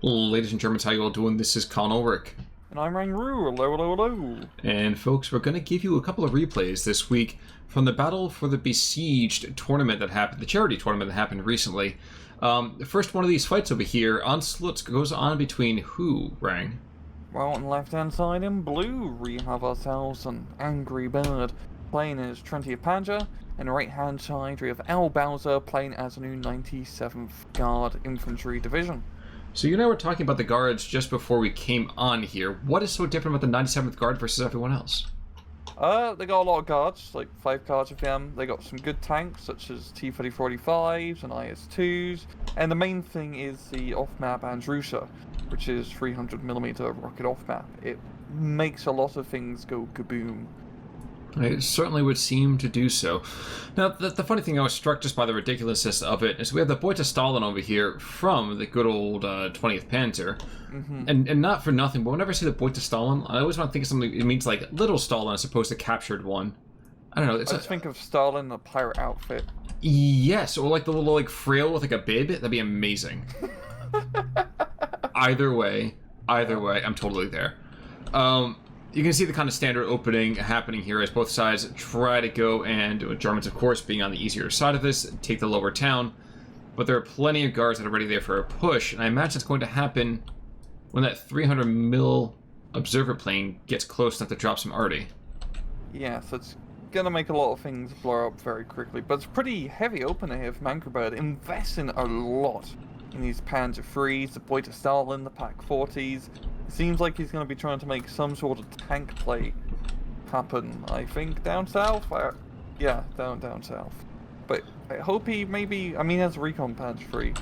Ladies and Germans, how you all doing? This is Con Ulrich. And I'm Rangru. Hello, hello, hello. And folks, we're going to give you a couple of replays this week from the Battle for the Besieged tournament that happened, the charity tournament that happened recently. The first one of these fights over here on Slutsk goes on between who, Rang? Well, on the left-hand side in blue, we have ourselves an AngryBird playing as 20th Panzer, and the right-hand side we have ElBowser playing as a new 97th Guard Infantry Division. So you and I were talking about the guards just before we came on here. What is so different about the 97th Guard versus everyone else? They got a lot of guards, like 5 guards of them. They got some good tanks, such as T-3045s and IS-2s. And the main thing is the off-map Andrusa, which is 300mm rocket off-map. It makes a lot of things go kaboom. It certainly would seem to do so. Now, the funny thing I was struck just by the ridiculousness of it is we have the Boy to Stalin over here from the good old 20th Panzer. Mm-hmm. And not for nothing, but whenever I see the Boy to Stalin, I always want to think of something, it means like little Stalin as opposed to captured one. I don't know. I just think of Stalin in a pirate outfit. Yes, or like the little like frail with like a bib. That'd be amazing. Either way, I'm totally there. You can see the kind of standard opening happening here as both sides try to go, and Germans, of course, being on the easier side of this, take the lower town. But there are plenty of guards that are ready there for a push, and I imagine it's going to happen when that 300mm observer plane gets close enough to drop some arty. Yeah, so it's gonna make a lot of things blow up very quickly, but it's a pretty heavy opener here from AngryBird, investing a lot in these Panzer IIIs, the Boy to Stalin, the Pak 40s. It seems like he's going to be trying to make some sort of tank play happen, I think, down south? Yeah, down south. But I hope he maybe... I mean, he has a recon Panzer III,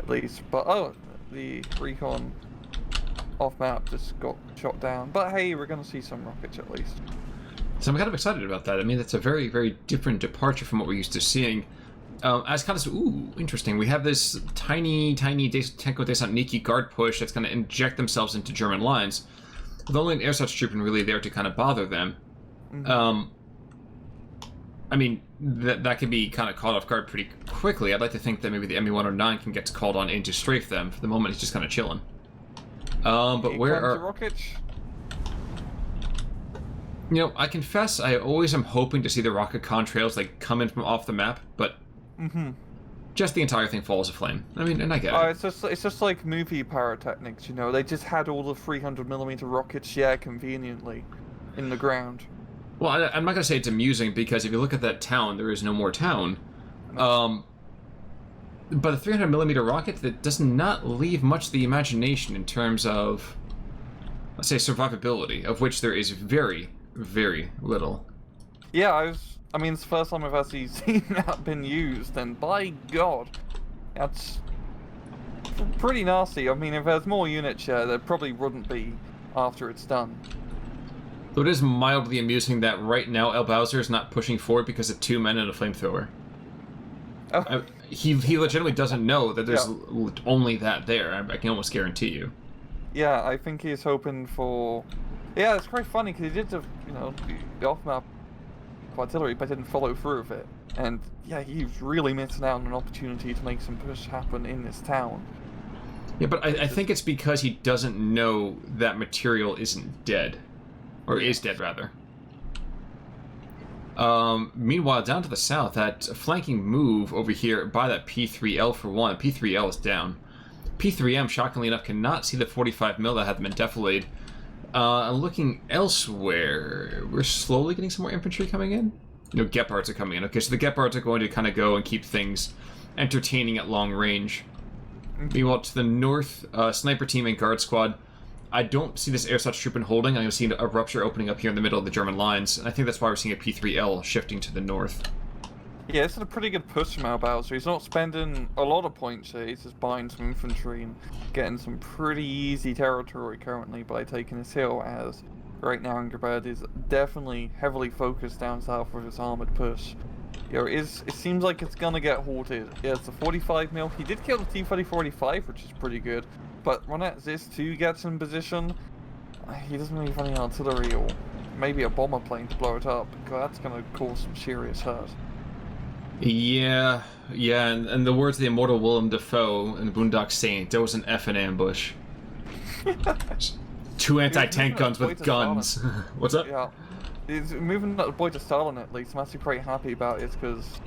at least. But, oh, the recon off-map just got shot down. But hey, we're going to see some rockets at least. So I'm kind of excited about that. I mean, that's a very, very different departure from what we're used to seeing. As kind of, ooh, interesting. We have this tiny Tenko Desantniki guard push that's going to inject themselves into German lines, with only an air such troop really there to kind of bother them. Mm-hmm. I mean, that could be kind of caught off guard pretty quickly. I'd like to think that maybe the ME-109 can get called on in to strafe them. For the moment, he's just kind of chilling. But where are... rockets? You know, I confess, I always am hoping to see the rocket contrails like come in from off the map, but just the entire thing falls aflame. I mean, and I get it. It's just like movie pyrotechnics, you know. They just had all the 300mm rockets, conveniently in the ground. Well, I'm not going to say it's amusing, because if you look at that town, there is no more town. But the 300mm rocket, that does not leave much to the imagination in terms of, let's say, survivability, of which there is very, very little. Yeah, I mean, it's the first time I've actually seen that been used, and by God, that's pretty nasty. I mean, if there's more units here, there probably wouldn't be after it's done. Though it is mildly amusing that right now ElBowser is not pushing forward because of 2 men and a flamethrower. Oh. He legitimately doesn't know that there's only that there. I can almost guarantee you. Yeah, I think he's hoping for... Yeah, it's quite funny, because he did the off-map artillery, but didn't follow through with it. And yeah, he's really missing out on an opportunity to make some push happen in this town. Yeah, but I think it's because he doesn't know that material isn't dead. Or is dead, rather. Meanwhile, down to the south, that flanking move over here by that P3L for one. P3L is down. P3M, shockingly enough, cannot see the 45mm that had been defilade. Looking elsewhere, we're slowly getting some more infantry coming in. You know, Gepards are coming in. Okay, so the Gepards are going to kind of go and keep things entertaining at long range. Meanwhile, to the north, sniper team and guard squad. I don't see this air such troop in holding. I'm seeing a rupture opening up here in the middle of the German lines, and I think that's why we're seeing a P3L shifting to the north. Yeah, this is a pretty good push from ElBowser. He's not spending a lot of points here. He's just buying some infantry and getting some pretty easy territory currently by taking this hill, as right now AngryBird is definitely heavily focused down south with his armored push. You know, it seems like it's gonna get halted. Yeah, it's a 45mm. He did kill the T-3045, which is pretty good. But when this too gets in position, he doesn't really have any artillery or maybe a bomber plane to blow it up, because that's gonna cause some serious hurt. Yeah, and the words of the immortal Willem Dafoe in Boondock Saint, there was an effing ambush. Two anti-tank guns with guns. What's up? Yeah. He's moving the boy to Stalin at least. I'm actually pretty happy about it because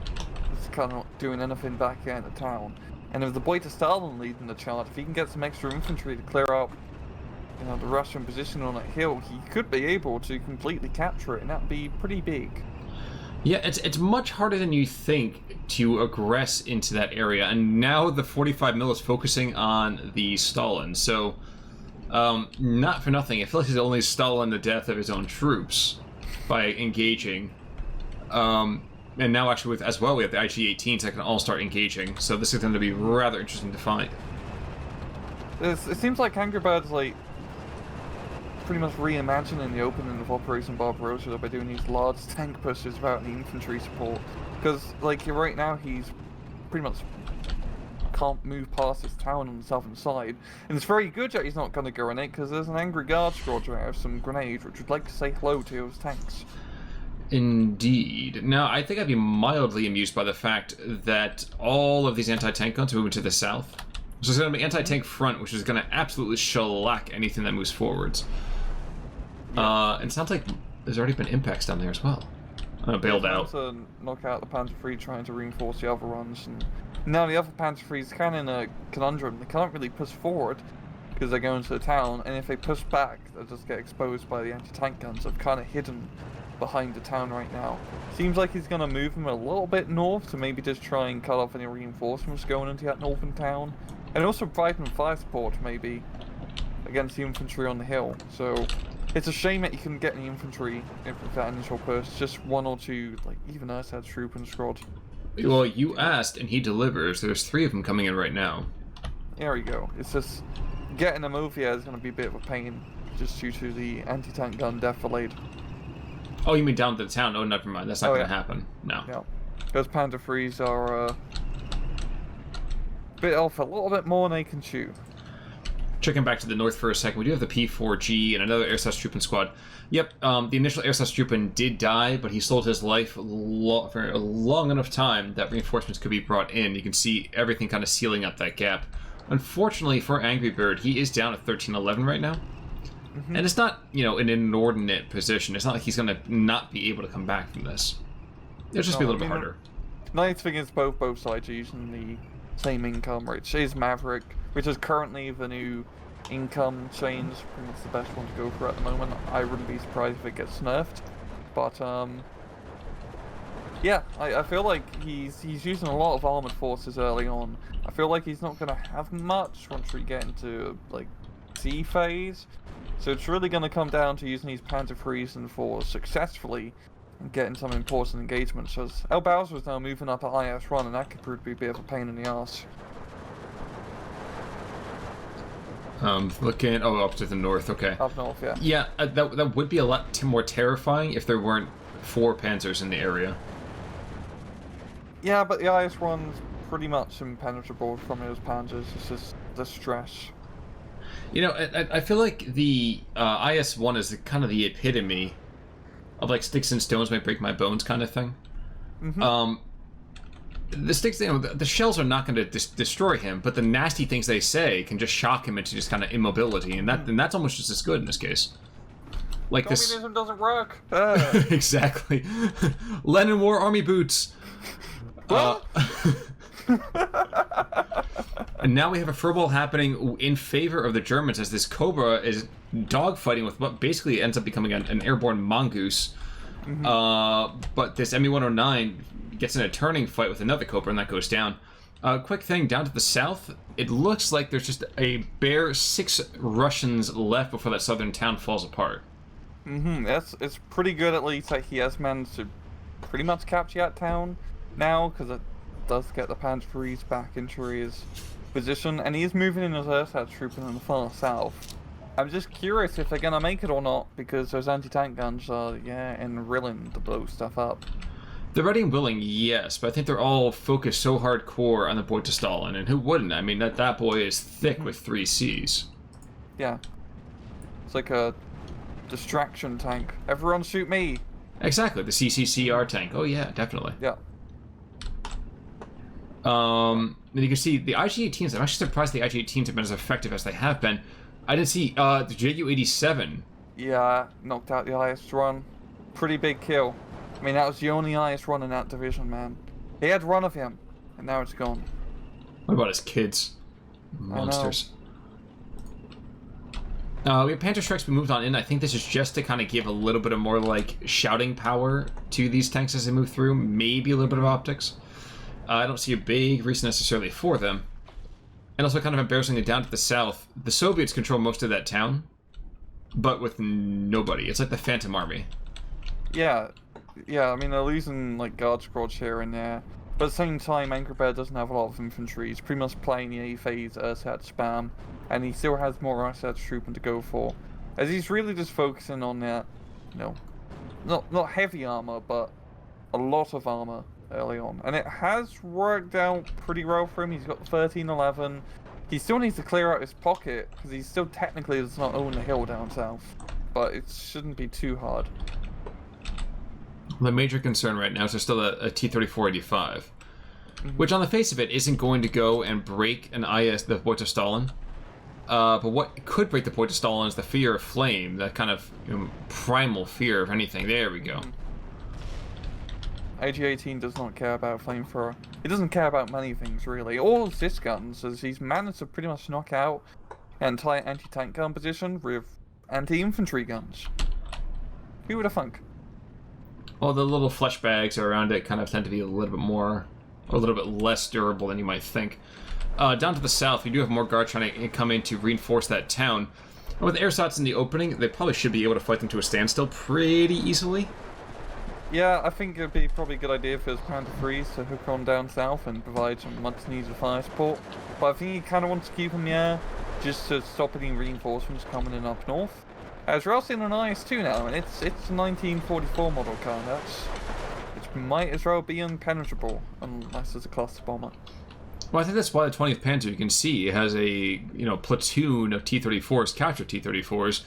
it's kind of not doing anything back here in the town. And if the boy to Stalin leading the charge, if he can get some extra infantry to clear out, you know, the Russian position on that hill, he could be able to completely capture it, and that'd be pretty big. Yeah, it's much harder than you think to aggress into that area, and now the 45 mil is focusing on the Stalin, so not for nothing, I feel like he's only stalling the death of his own troops by engaging. And now actually with as well we have the IG-18s that can all start engaging, so this is going to be rather interesting to find. It seems like AngryBird's like pretty much reimagining the opening of Operation Barbarossa by doing these large tank pushes without any infantry support. Because like right now he's pretty much can't move past this town on the southern side, and it's very good that he's not going to go in it because there's an angry guard squadron out of some grenades which would like to say hello to his tanks. Indeed. Now, I think I'd be mildly amused by the fact that all of these anti-tank guns are moving to the south. So there's going to be anti-tank front, which is going to absolutely shellac anything that moves forwards. And it sounds like there's already been impacts down there as well. Bailed out. To knock out the Panzer III, trying to reinforce the other ones. And now the other Panzer III's kind of in a conundrum. They can't really push forward because they're going to the town, and if they push back, they'll just get exposed by the anti-tank guns. They've kind of hidden behind the town right now. Seems like he's going to move them a little bit north to maybe just try and cut off any reinforcements going into that northern town, and also provide them fire support maybe against the infantry on the hill. So it's a shame that you couldn't get any infantry with that initial push, just one or two, like even Ursad's troop and squad. Well, you asked and he delivers. There's 3 of them coming in right now. There we go. It's just getting them over here is going to be a bit of a pain just due to the anti-tank gun defilade. Oh, you mean down to the town? Oh, never mind. That's not going to happen. No. Yeah. Those Panzer IIIs are a bit off a little bit more than they can chew. Checking back to the north for a second, we do have the P4G and another air troop squad. Yep, the initial air troop did die, but he sold his life for a long enough time that reinforcements could be brought in. You can see everything kind of sealing up that gap. Unfortunately for AngryBird, he is down at 1311 right now. And it's not, you know, an inordinate position. It's not like he's going to not be able to come back from this. It'll just be a little bit harder. Nice thing is both sides are using the same income, which is Maverick, which is currently the new income change. I think it's the best one to go for at the moment. I wouldn't be surprised if it gets nerfed. But, yeah, I feel like he's using a lot of armored forces early on. I feel like he's not going to have much once we get into, like, C phase. So it's really going to come down to using these Panzer IIIs and IVs successfully and getting some important engagements. As ElBowser is now moving up at IS-1, and that could prove to be a bit of a pain in the arse. Looking... Oh, up to the north, okay. Up north, yeah. Yeah, that would be a lot more terrifying if there weren't 4 Panzers in the area. Yeah, but the IS-1's pretty much impenetrable from those Panzers. It's just the stress. You know, I feel like the IS-1 is kind of the epitome of, like, sticks and stones might break my bones kind of thing. The sticks, you know, the shells are not going to destroy him, but the nasty things they say can just shock him into just kind of immobility, and that's almost just as good in this case. Like Communism doesn't work. Exactly. Lenin wore army boots. And now we have a furball happening in favor of the Germans as this Cobra is dogfighting with what basically ends up becoming an airborne mongoose. But this ME-109 gets in a turning fight with another Cobra, and that goes down. Quick thing, down to the south, it looks like there's just a bare 6 Russians left before that southern town falls apart. It's pretty good at least that he has managed to pretty much capture that town now, because it does get the Panzer IIIs back into his position, and he's moving in his Ursat troop in the far south. I'm just curious if they're gonna make it or not, because those anti-tank guns are, and willing to blow stuff up. They're ready and willing, yes, but I think they're all focused so hardcore on the boy to Stalin, and who wouldn't? I mean, that boy is thick with 3 Cs. Yeah. It's like a distraction tank. Everyone shoot me! Exactly, the CCCR tank. Oh yeah, definitely. Yeah. And you can see the IG-18s, I'm actually surprised the IG-18s have been as effective as they have been. I didn't see the Ju-87. Yeah, knocked out the IS run. Pretty big kill. I mean, that was the only IS run in that division, man. He had run of him, and now it's gone. What about his kids? Monsters. We have Panzer strikes. We moved on in. I think this is just to kind of give a little bit of more like shouting power to these tanks as they move through. Maybe a little bit of optics. I don't see a big reason necessarily for them. And also kind of embarrassingly down to the south, the Soviets control most of that town, but with nobody. It's like the Phantom Army. Yeah, I mean, they're losing, like, guard squads here and there. But at the same time, AngryBird doesn't have a lot of infantry. He's pretty much playing the A-phase ersatz spam, and he still has more ersatz trooping to go for. As he's really just focusing on that, you know, not heavy armor, but a lot of armor early on. And it has worked out pretty well for him. He's got the 1311. He still needs to clear out his pocket, because he still technically does not own the hill down south. But it shouldn't be too hard. The major concern right now is there's still a T-34-85, which on the face of it isn't going to go and break an IS, the Point of Stalin. But what could break the Point of Stalin is the fear of flame, that kind of primal fear of anything. There we go. AG-18 does not care about flamethrower. He doesn't care about many things, really. All of this guns, as he's managed to pretty much knock out anti-tank gun position with anti-infantry guns. Who would have thunk? Well, the little flesh bags around it kind of tend to be a little bit more, or a little bit less durable than you might think. Down to the south, we do have more guards trying to come in to reinforce that town. And with airshots in the opening, they probably should be able to fight them to a standstill pretty easily. Yeah, I think it'd be probably a good idea for his Panzer IIIs to hook on down south and provide some much-needed fire support. But I think he kind of wants to keep them in the air, just to stop any reinforcements coming in up north. As we're also in an IS-2 now, and it's a 1944 model car, which might as well be impenetrable, unless it's a cluster bomber. Well, I think that's why the 20th Panzer, you can see, it has a platoon of T-34s, captured T-34s,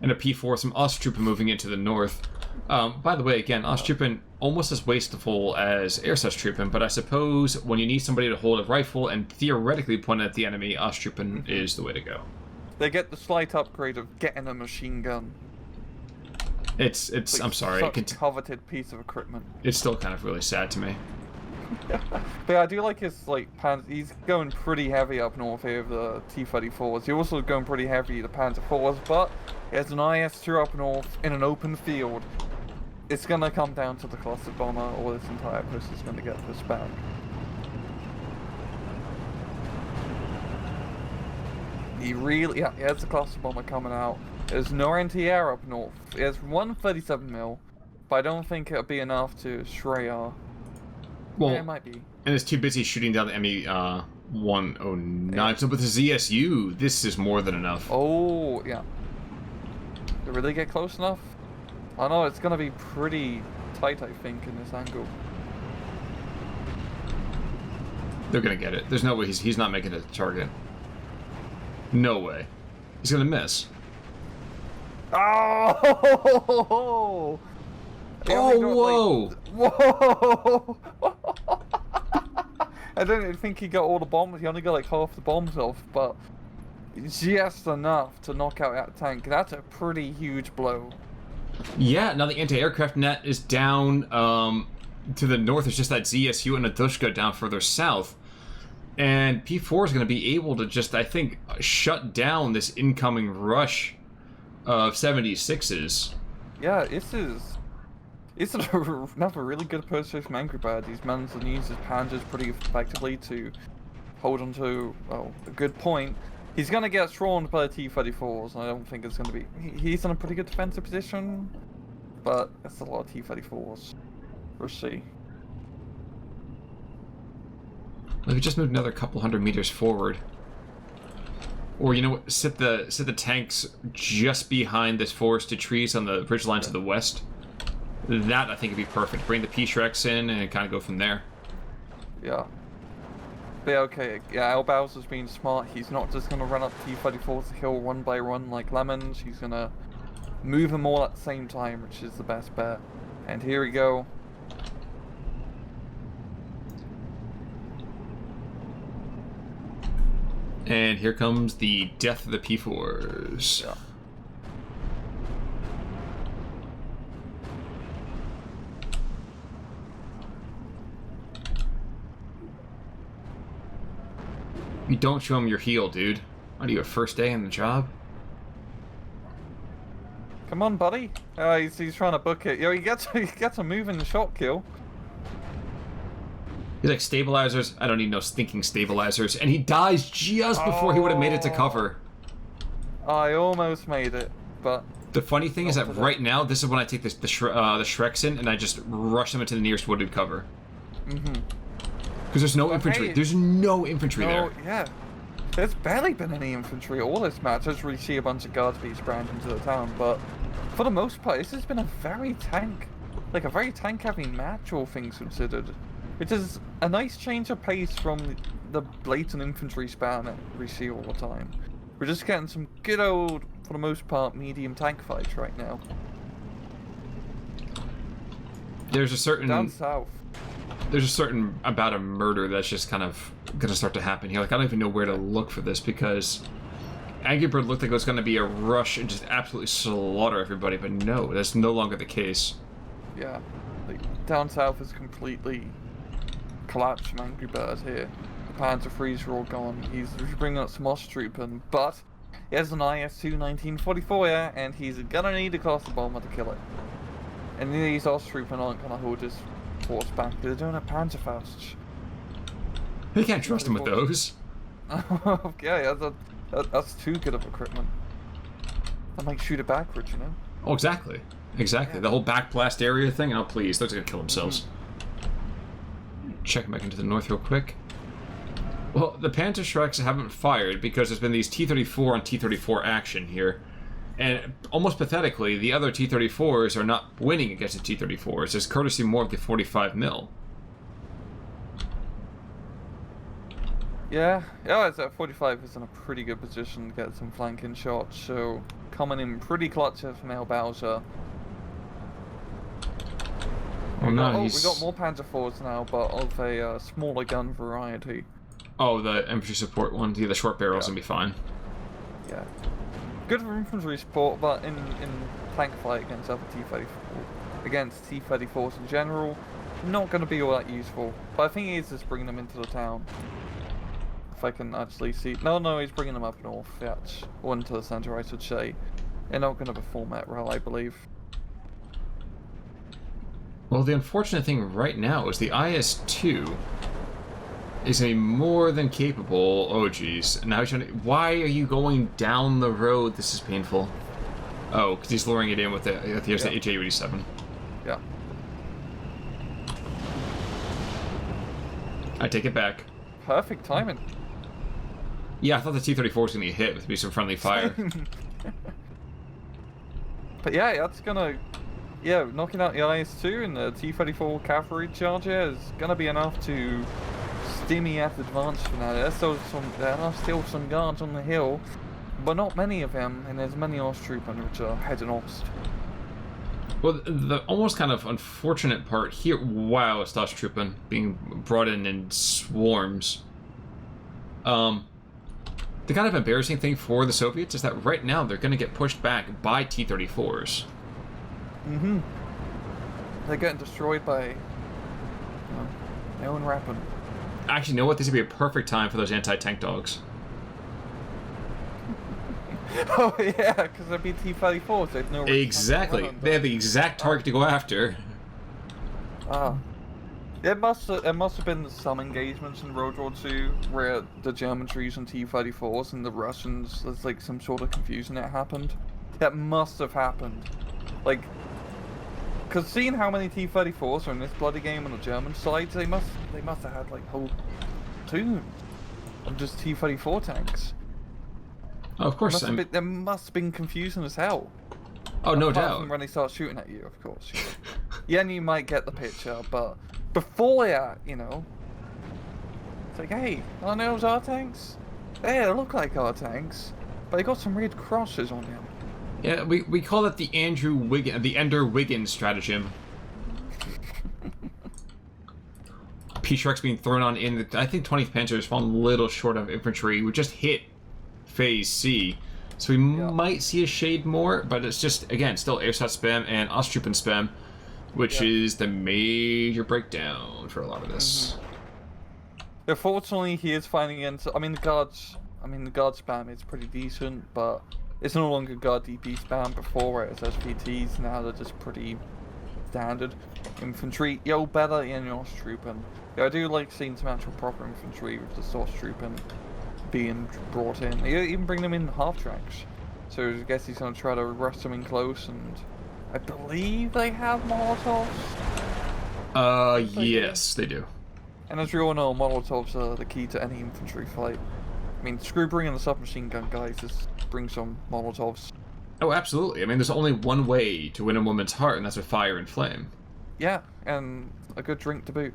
and a P-4, some Osttruppen moving into the north. By the way, again, Osttruppen almost as wasteful as Ersatz-Truppen, but I suppose when you need somebody to hold a rifle and theoretically point at the enemy, Osttruppen is the way to go. They get the slight upgrade of getting a machine gun. It's I'm sorry. Such a coveted piece of equipment. It's still kind of really sad to me. But yeah, I do like his, Panzer. He's going pretty heavy up north here with the T-34s. He's also going pretty heavy the Panzer IVs, but he has an IS-2 up north in an open field. It's going to come down to the cluster bomber, or this entire push is going to get pushed back. He has the cluster bomber coming out. There's no anti-air up north. He has one 37mm, but I don't think it'll be enough to Shreya. Well, yeah, it might be. And it's too busy shooting down the ME-109. Yeah. So with the ZSU, this is more than enough. Oh, yeah. Did it really get close enough? I know, it's going to be pretty tight, I think, in this angle. They're going to get it. There's no way he's not making it a target. No way. He's going to miss. Oh! Whoa! Whoa! I don't think he got all the bombs. He only got like half the bombs off, but just enough to knock out that tank. That's a pretty huge blow. Yeah, now the anti-aircraft net is down to the north. There's just that ZSU and a Dushka down further south. And P4 is going to be able to just, I think, shut down this incoming rush of 76s. Yeah, it's another really good purchase from AngryBird. He's managed to use his Panzers pretty effectively to hold on to, well, a good point. He's going to get swarmed by the T-34s, and I don't think it's going to be... He's in a pretty good defensive position, but that's a lot of T-34s. We'll see. If we just moved another couple hundred meters forward, or you know what, sit the tanks just behind this forested trees on the ridgeline to the west. That I think would be perfect. Bring the P-Shreks in and kind of go from there. Yeah. But yeah, okay. Yeah, ElBowser's being smart. He's not just gonna run up T-34s the hill one by one like lemons. He's gonna move them all at the same time, which is the best bet. And here we go. And here comes the death of the P4s. Yeah. You don't show him your heel, dude. What are you, a first day on the job? Come on, buddy. He's trying to book it. Yo, he gets a move in the shot kill. He's like, stabilizers? I don't need no stinking stabilizers. And he dies just before he would have made it to cover. I almost made it, but... The funny thing is that right now, this is when I take the Shreks in, and I just rush them into the nearest wooded cover. Mm-hmm. Because there's no infantry. Hey, there's no infantry there. Yeah. There's barely been any infantry all this match. I just really see a bunch of guards being sprayed into the town, but for the most part, this has been a very tank-heavy match, all things considered. It is a nice change of pace from the blatant infantry spam that we see all the time. We're just getting some good old, for the most part, medium tank fights right now. There's a certain... Down south. There's a certain about a murder that's just kind of gonna start to happen here. Like, I don't even know where to look for this, because AngryBird looked like it was gonna be a rush and just absolutely slaughter everybody, but no, that's no longer the case. Yeah, like, down south is completely collapsed from AngryBird here. The Panzer IIIs are all gone. He's bringing up some Osttroopen, but he has an IS-2 1944 here, and he's gonna need a cluster bomber to kill it. And these Osttroopen aren't gonna hold his force back. They're doing a Panzerfaust. You can't trust him with those. Yeah, that's too good of equipment. I might shoot it backwards, you know? Oh, exactly. Exactly. Yeah. The whole backblast area thing? Oh, please. Those are going to kill themselves. Checking back into the north real quick. Well, the Panzer Shreks haven't fired because there's been these T-34 on T-34 action here. And almost pathetically, the other T-34s are not winning against the T-34s. It's courtesy more of the 45 mil. Yeah, it's at 45 is in a pretty good position to get some flanking shots, so coming in pretty clutch here from ElBowser. Oh, nice. We got more Panzer IVs now, but of a smaller gun variety. Oh, the infantry support one. Yeah, the short barrel's gonna be fine. Yeah. Good for infantry support, but in tank fight against other T-34s in general, not going to be all that useful. But I think he is just bringing them into the town. If I can actually see... No, he's bringing them up north, yeah, or into the center, I should say. They're not going to perform that well, I believe. Well, the unfortunate thing right now is the IS-2 is a more than capable... Oh, geez. Now he's trying to... Why are you going down the road? This is painful. Oh, because he's luring it in with the... Here's the HA-87. Yeah. I take it back. Perfect timing. Yeah, I thought the T-34 was going to get hit with some friendly fire. But yeah, that's gonna... Yeah, knocking out the IS-2 and the T-34 cavalry charge here is gonna be enough to stimmy at advance for now. There are still some guards on the hill, but not many of them, and there's many Osttroopen which are heading east. Well, the almost kind of unfortunate part here... Wow, it's Osttroopen being brought in swarms. The kind of embarrassing thing for the Soviets is that right now they're going to get pushed back by T-34s. Mm-hmm. They're getting destroyed by their own weapon. Actually, you know what? This would be a perfect time for those anti-tank dogs. Oh yeah, because they'd be T-34s. They'd know. Exactly. They have the exact target to go after. Ah. There must have been some engagements in World War II where the Germans were using T-34s and the Russians, there's like some sort of confusion that happened. That must have happened. Like, because seeing how many T-34s are in this bloody game on the German side, they must have had like whole platoon of just T-34 tanks. Oh, of course. There must have been confusion as hell. Oh, no Apart doubt. from when they start shooting at you, of course. Yeah, and you might get the picture, but before that, you know, it's like, hey, are those our tanks? Hey, they look like our tanks, but they got some red crosses on them. Yeah, we call it the Ender Wiggins stratagem. P-Shark's being thrown on in. I think 20th Panzer is falling a little short of infantry. We just hit Phase C. So we might see a shade more, but it's just, again, still AirSat spam and Osttruppen spam, which is the major breakdown for a lot of this. Unfortunately, he is fighting against. I mean, the guard spam is pretty decent, but it's no longer guard DP spam before, where it's SPTs. Now they're just pretty standard infantry. Yo, better in your Osttruppen. Yeah, I do like seeing some actual proper infantry with the Osttruppen being brought in. You even bring them in half tracks. So I guess he's gonna try to rush them in close, and I believe they have Molotovs. Yes, they do. And as we all know, Molotovs are the key to any infantry fight. I mean, screw bringing the submachine gun guys, just bring some Molotovs. Oh, absolutely. I mean, there's only one way to win a woman's heart, and that's with fire and flame. Yeah, and a good drink to boot.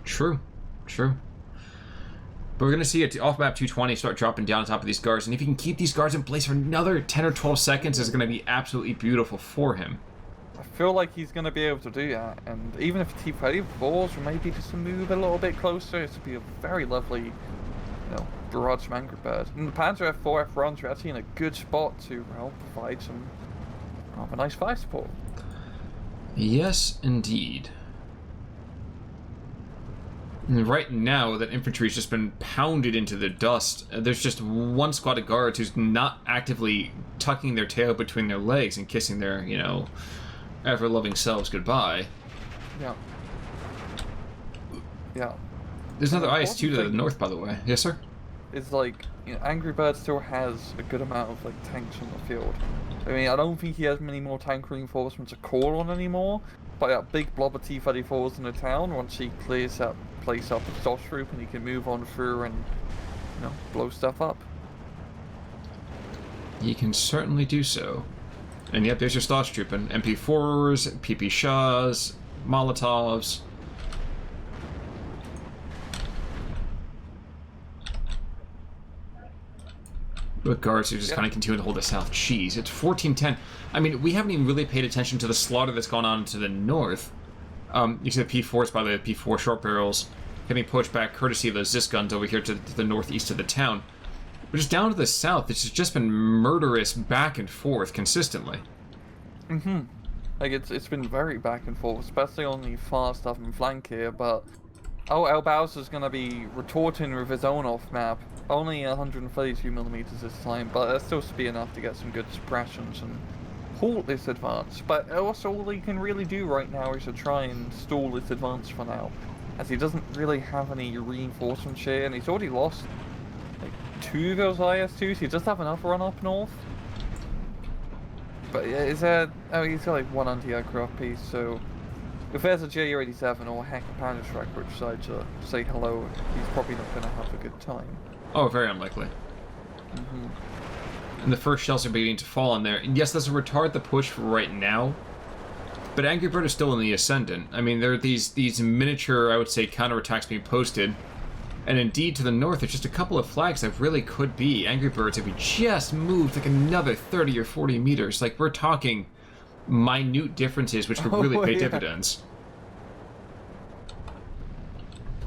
True. But we're going to see it off map 220 start dropping down on top of these guards, and if he can keep these guards in place for another 10 or 12 seconds, it's going to be absolutely beautiful for him. I feel like he's going to be able to do that, and even if T-34s or maybe just move a little bit closer, it would be a very lovely, barrage from AngryBird. And the Panzer F4 F1s are actually in a good spot to provide some rather nice fire support. Yes, indeed. And right now, that infantry's just been pounded into the dust. There's just one squad of guards who's not actively tucking their tail between their legs and kissing their, ever-loving selves goodbye. Yeah. There's another IS-2 to the north, by the way. Yes, sir? It's like, AngryBird still has a good amount of, tanks on the field. I mean, I don't think he has many more tank reinforcements to call on anymore, but that big blob of T-34s in the town, once he clears that place up with Osttruppen, he can move on through and, blow stuff up. He can certainly do so. And yep, there's your Osttruppen. MP4s, PP Shahs, Molotovs. With guards who just kind of continue to hold the south. Jeez, it's 14-10. I mean, we haven't even really paid attention to the slaughter that's gone on to the north. You see the P4s by the P4 short barrels getting pushed back courtesy of those Zis guns over here to the northeast of the town. But just down to the south, it's just been murderous back and forth consistently. It's been very back and forth, especially on the far southern flank here, but ElBowser's gonna be retorting with his own off-map. Only 132mm this time, but that still should be enough to get some good suppressions and halt this advance. But also all he can really do right now is to try and stall this advance for now, as he doesn't really have any reinforcements here, and he's already lost 2 of those IS-2s. He does have enough run up north. But is there... he's got 1 anti-aircraft piece, so if there's a Ju-87 or heck a Panzer which decide to say hello, he's probably not going to have a good time. Oh, very unlikely. And the first shells are beginning to fall on there. And yes, this will retard the push for right now, but AngryBird is still in the ascendant. I mean, there are these miniature, I would say, counterattacks being posted. And indeed, to the north, there's just a couple of flags that really could be AngryBirds if we just moved another 30 or 40 meters. We're talking minute differences which could really pay dividends.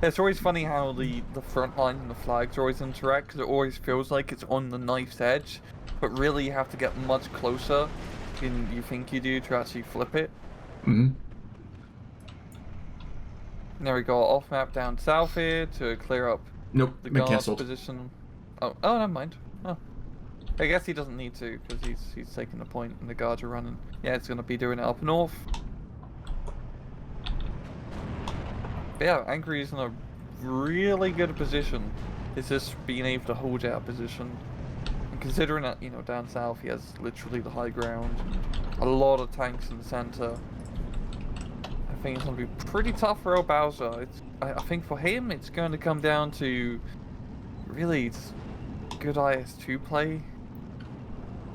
It's always funny how the front line and the flags always interact, because it always feels like it's on the knife's edge, but really you have to get much closer than you think you do to actually flip it. There we go, off map down south here to clear up the guard's position. Oh, never mind. Oh. I guess he doesn't need to, because he's taking the point and the guards are running. Yeah, it's going to be doing it up north. But yeah, Angry is in a really good position. It's just being able to hold out position. And considering that, down south he has literally the high ground, a lot of tanks in the center. I think it's going to be pretty tough for ElBowser. I think for him it's going to come down to really good IS-2 play.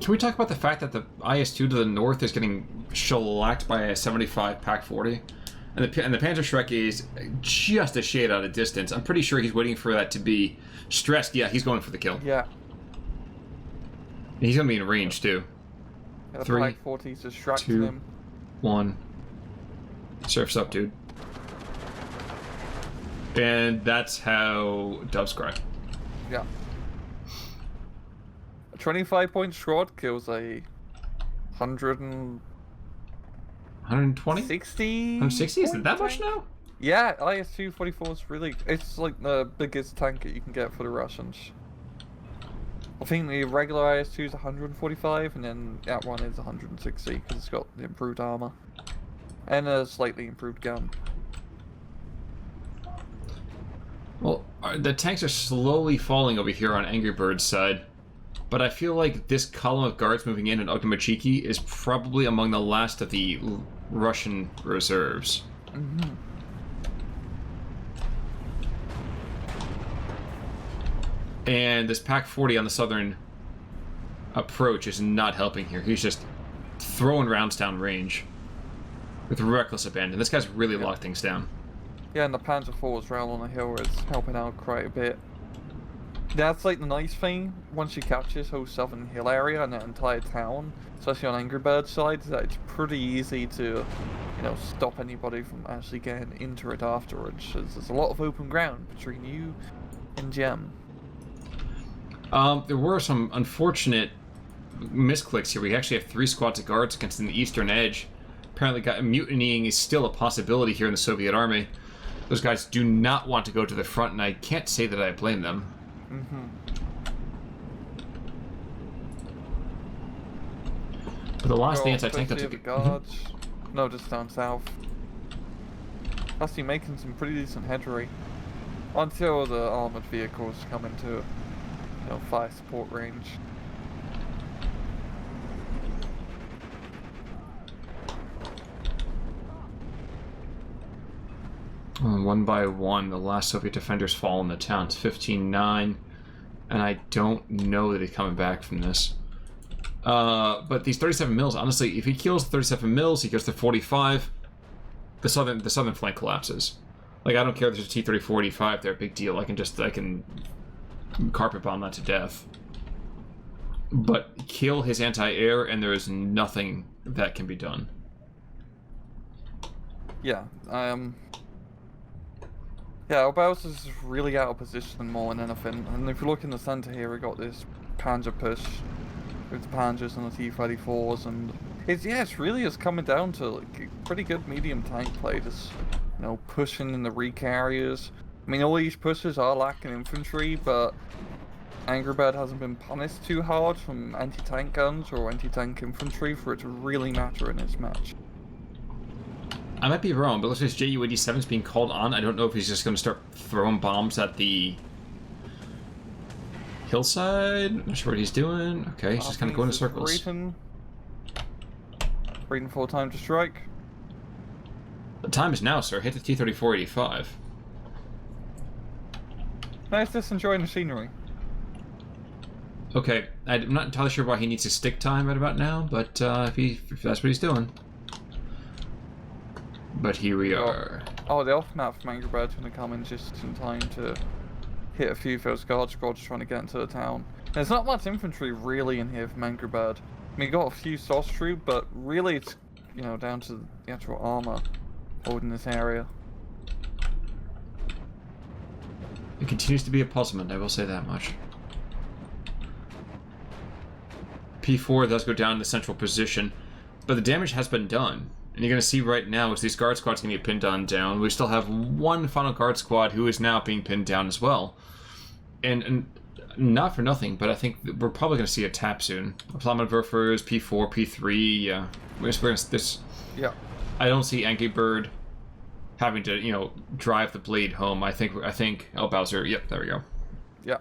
Can we talk about the fact that the IS-2 to the north is getting shellacked by a 75 PaK-40? And the Panzer Shrek is just a shade out of distance. I'm pretty sure he's waiting for that to be stressed. Yeah, he's going for the kill. Yeah. He's going to be in range, too. Yeah, the 3, PaK-40's just Shrek 2, him. 1. Surf's up, dude. And that's how Doves cry. Yeah. A 25-point squad kills a 160. 120? 160? Is it that much now? Yeah, IS-244 is really... It's like the biggest tank that you can get for the Russians. I think the regular IS-2 is 145, and then that one is 160, because it's got the improved armor. And a slightly improved gun. Well, the tanks are slowly falling over here on AngryBird's side. But I feel like this column of guards moving in Ognomachiki is probably among the last of the Russian reserves. Mm-hmm. And this Pack 40 on the southern approach is not helping here. He's just throwing rounds down range with reckless abandon. This guy's really locked things down. Yeah, and the Panzer IV round on the hill is helping out quite a bit. That's like the nice thing, once you capture this whole southern hill area and that entire town, especially on AngryBird's side, is that it's pretty easy to, you know, stop anybody from actually getting into it afterwards. There's a lot of open ground between you and Gem. There were some unfortunate misclicks here. We actually have 3 squads of guards against the eastern edge. Apparently mutinying is still a possibility here in the Soviet army. Those guys do not want to go to the front, and I can't say that I blame them. Mm-hmm. But the last anti-tank that took the guards. No, just down south. Actually making some pretty decent headway. Until the armored vehicles come into, you know, fire support range. One by one, the last Soviet defenders fall in the town. It's 15-9, and I don't know that he's coming back from this. But these 37 mils, honestly, if he kills 37 mils, he goes to 45. The southern flank collapses. Like, I don't care if there's a T-34-85 there, big deal. I can carpet bomb that to death. But kill his anti-air, and there is nothing that can be done. Yeah, yeah, ElBowser is really out of position more than anything. And if you look in the center here, we got this Panzer push with the Panzers and the T-34s, and it's really just coming down to like pretty good medium tank play. Just, you know, pushing in the reek areas. I mean, all these pushes are lacking infantry, but AngryBird hasn't been punished too hard from anti-tank guns or anti-tank infantry for it to really matter in this match. I might be wrong, but looks like Ju-87 is being called on. I don't know if he's just going to start throwing bombs at the hillside. I'm not sure what he's doing. Okay, he's just kind of going in circles. Waiting for time to strike. The time is now, sir. Hit the T-34-85. Nice, just enjoying the scenery. Okay, I'm not entirely sure why he needs his stick time right about now, but if that's what he's doing. But here we are. Oh, the off-map from AngryBird's going to come in just in time to hit a few of those guard squads trying to get into the town. There's not much infantry really in here from AngryBird. I mean, you got a few SOS troops, but really it's, you know, down to the actual armor holding this area. It continues to be a puzzlement, I will say that much. P4 does go down in the central position, but the damage has been done. And you're going to see right now as these guard squads can get pinned down. We still have one final guard squad who is now being pinned down as well. And not for nothing, but I think we're probably going to see a tap soon. Flammenwerfers, P4, P3, yeah. We're going to this. Yeah. I don't see AngryBird having to, you know, drive the blade home. I think ElBowser. Yep, there we go. Yeah.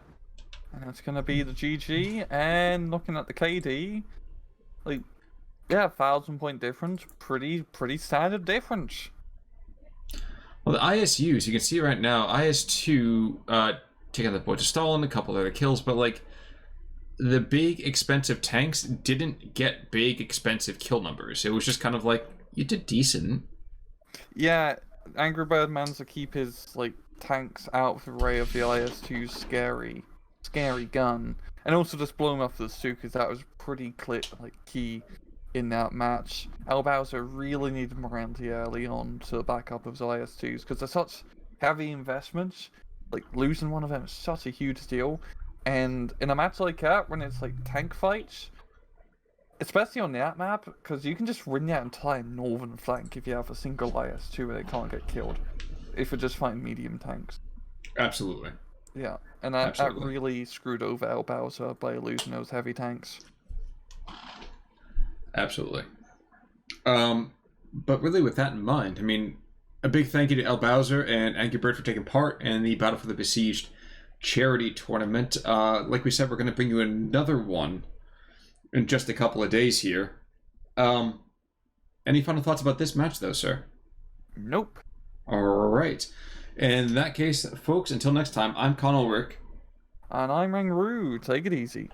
And it's going to be the GG. And looking at the KD, like, yeah, 1,000-point difference. Pretty standard difference. Well, the ISUs, you can see right now, IS-2 taking the boy to Stalin, a couple other kills, but like the big expensive tanks didn't get big expensive kill numbers. It was just kind of like, you did decent. Yeah, AngryBird managed to keep his like tanks out of the ray of the IS-2's scary gun, and also just blow him off the suit because that was pretty key in that match. ElBowser really needed Morante early on to back up of his IS-2s because they're such heavy investments. Like, losing one of them is such a huge deal. And in a match like that, when it's like tank fights, especially on that map, because you can just win that entire northern flank if you have a single IS-2 where they can't get killed. If you just find medium tanks. Absolutely. Yeah, and that really screwed over ElBowser by losing those heavy tanks. Absolutely. But really, with that in mind, I mean, a big thank you to ElBowser and AngryBird for taking part in the Battle for the Besieged charity tournament. Like we said, we're going to bring you another one in just a couple of days here. Any final thoughts about this match, though, sir? Nope. All right. In that case, folks, until next time, I'm Connell Rick. And I'm Angry. Take it easy.